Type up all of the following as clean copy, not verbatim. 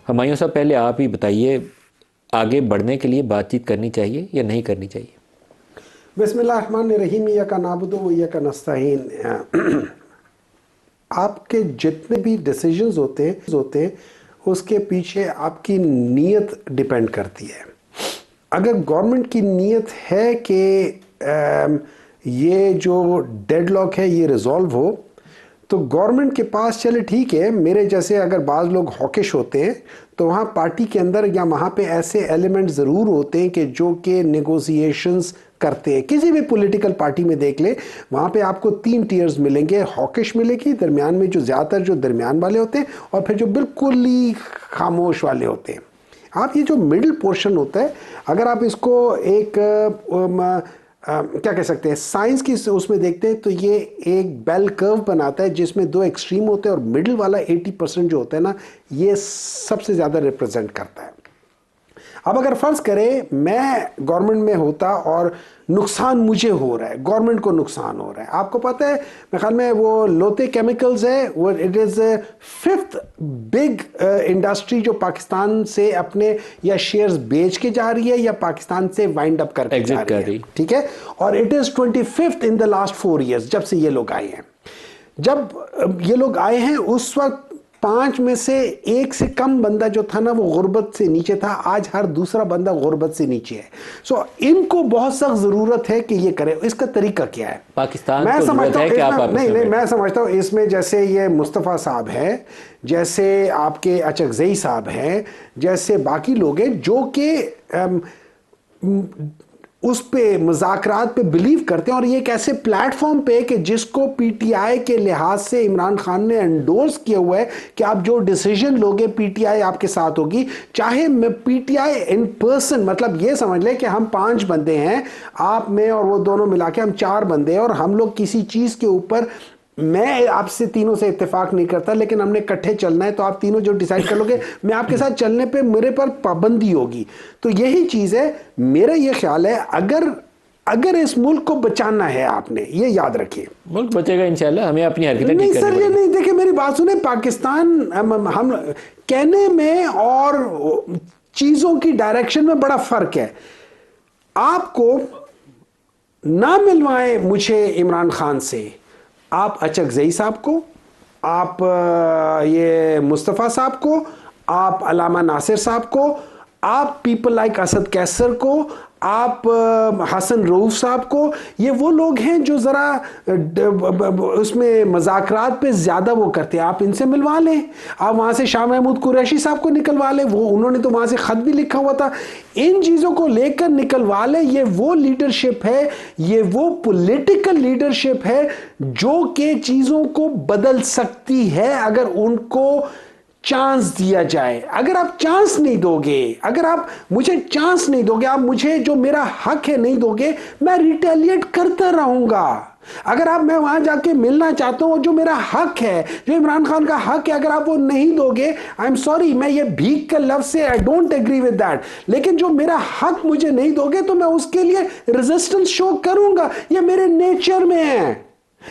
हुमायूं साहब, पहले आप ही बताइए, आगे बढ़ने के लिए बातचीत करनी चाहिए या नहीं करनी चाहिए? बिस्मिल्लाहिर्रहमानिर्रहीम, इय्याका नअबुदु व इय्याका नस्तईन। आपके जितने भी डिसीजंस होते हैं उसके पीछे आपकी नीयत डिपेंड करती है। अगर गवर्नमेंट की नीयत है कि ये जो डेडलॉक है ये रिजॉल्व हो, तो गवर्नमेंट के पास चले ठीक है, मेरे जैसे अगर बाज़ लोग हॉकिश होते हैं तो वहाँ पार्टी के अंदर या वहाँ पे ऐसे एलिमेंट ज़रूर होते हैं कि जो कि नेगोशिएशंस करते हैं। किसी भी पॉलिटिकल पार्टी में देख ले, वहाँ पे आपको 3 टीयर्स मिलेंगे। हॉकिश मिलेगी, दरमियान में जो ज़्यादातर जो दरमियान वाले होते हैं, और फिर जो बिल्कुल ही खामोश वाले होते हैं। आप ये जो मिडिल पोर्शन होता है, अगर आप इसको एक क्या कह सकते हैं, साइंस की उसमें देखते हैं तो ये एक बेल कर्व बनाता है जिसमें 2 एक्सट्रीम होते हैं, और मिडिल वाला 80% जो होता है ना, ये सबसे ज़्यादा रिप्रेजेंट करता है। अब अगर फ़र्ज़ करें मैं गवर्नमेंट में होता और नुकसान मुझे हो रहा है, गवर्नमेंट को नुकसान हो रहा है। आपको पता है, मेरे ख्याल में वो लोते केमिकल्स है, वो it is 5th big industry जो पाकिस्तान से अपने या शेयर्स बेच के जा रही है या पाकिस्तान से वाइंड अप करके जा रही है, ठीक है। और it is 25th in the last 4 years जब से ये लोग आए हैं। जब ये लोग आए हैं उस वक्त 5 में से 1 से कम बंदा जो था ना, वो गुर्बत से नीचे था। आज हर दूसरा बंदा गुर्बत से नीचे है। सो इनको बहुत सख्त जरूरत है कि ये करे। इसका तरीका क्या है? पाकिस्तान मैं को समझता हूँ नहीं, मैं समझता हूँ इसमें जैसे ये मुस्तफ़ा साहब है, जैसे आपके अचकज़ई साहब हैं, जैसे बाकी लोग हैं जो कि उस पे मुज़ाकरात पे बिलीव करते हैं, और ये एक ऐसे प्लेटफॉर्म पे कि जिसको पीटीआई के लिहाज से इमरान खान ने एंडोर्स किया हुआ है कि आप जो डिसीजन लोगे पीटीआई आपके साथ होगी। चाहे मैं पीटीआई इन पर्सन, मतलब ये समझ ले कि हम 5 बंदे हैं, आप में और वो दोनों मिला के हम 4 बंदे हैं, और हम लोग किसी चीज़ के ऊपर, मैं आपसे तीनों से इत्तेफाक नहीं करता, लेकिन हमने इकट्ठे चलना है, तो आप तीनों जो डिसाइड कर लोगे, मैं आपके साथ चलने पे मेरे पर पाबंदी होगी। तो यही चीज़ है। मेरा ये ख्याल है, अगर इस मुल्क को बचाना है आपने, ये याद रखिए, मुल्क बचेगा इंशाल्लाह। हमें अपनी हरकतें नहीं ठीक सर, करनी ये नहीं, देखिए मेरी बात सुने। पाकिस्तान हम कहने में और चीज़ों की डायरेक्शन में बड़ा फ़र्क है। आपको ना मिलवाएं मुझे इमरान खान से, आप अचकज़ई साहब को, आप ये मुस्तफ़ा साहब को, आप अलामा नासिर साहब को, आप पीपल लाइक असद कैसर को, आप हसन रऊफ साहब को, ये वो लोग हैं जो ज़रा उसमें मज़ाकरात पे ज़्यादा वो करते हैं। आप इनसे मिलवा लें। आप वहाँ से शाह महमूद कुरैशी साहब को निकलवा लें, वो उन्होंने तो वहाँ से ख़त भी लिखा हुआ था। इन चीज़ों को लेकर निकलवा लें। ये वो लीडरशिप है, ये वो पॉलिटिकल लीडरशिप है जो कि चीज़ों को बदल सकती है अगर उनको चांस दिया जाए। अगर आप चांस नहीं दोगे, अगर आप मुझे चांस नहीं दोगे, आप मुझे जो मेरा हक है नहीं दोगे, मैं रिटेलिएट करता रहूंगा। अगर आप, मैं वहां जाके मिलना चाहता हूं, जो मेरा हक है, जो इमरान खान का हक है, अगर आप वो नहीं दोगे, आई एम सॉरी, मैं ये भीख के लफ्ज से I don't agree with that, लेकिन जो मेरा हक मुझे नहीं दोगे तो मैं उसके लिए रेजिस्टेंस शो करूंगा। ये मेरे नेचर में है,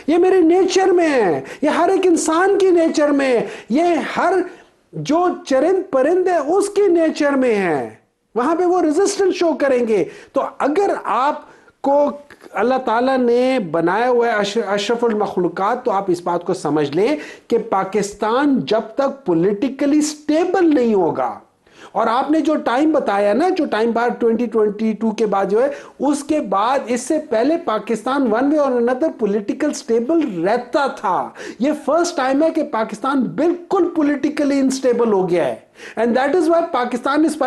ये मेरे नेचर में है, ये हर एक इंसान की नेचर में है, ये हर जो चरिंद परिंद है उसके नेचर में है। वहां पे वो रेजिस्टेंस शो करेंगे। तो अगर आपको अल्लाह ताला ने बनाया हुआ है अशरफुल मखलूकात, तो आप इस बात को समझ लें कि पाकिस्तान जब तक पॉलिटिकली स्टेबल नहीं होगा, और आपने जो टाइम बताया ना, जो टाइम बाद 2022 के बाद जो है, उसके बाद, इससे पहले पाकिस्तान वन वे और अनदर पॉलिटिकल स्टेबल रहता था। ये फर्स्ट टाइम है कि पाकिस्तान बिल्कुल पॉलिटिकली इनस्टेबल हो गया है। And that is why Pakistan इस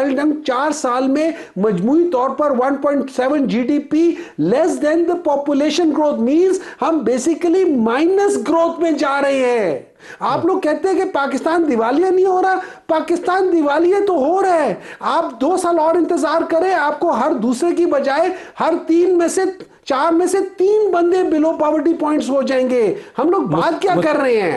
4 साल में मजमूई तौर पर 1.7 GDP less than the population growth, means हम बेसिकली माइनस ग्रोथ में जा रहे हैं। आप लोग कहते हैं कि पाकिस्तान दिवालिया नहीं हो रहा, पाकिस्तान दिवालिया तो हो रहा है। आप 2 साल और इंतजार करें, आपको हर दूसरे की बजाय हर 4 में से 3 बंदे बिलो पॉवर्टी पॉइंट्स हो जाएंगे। हम लोग बात क्या कर रहे हैं?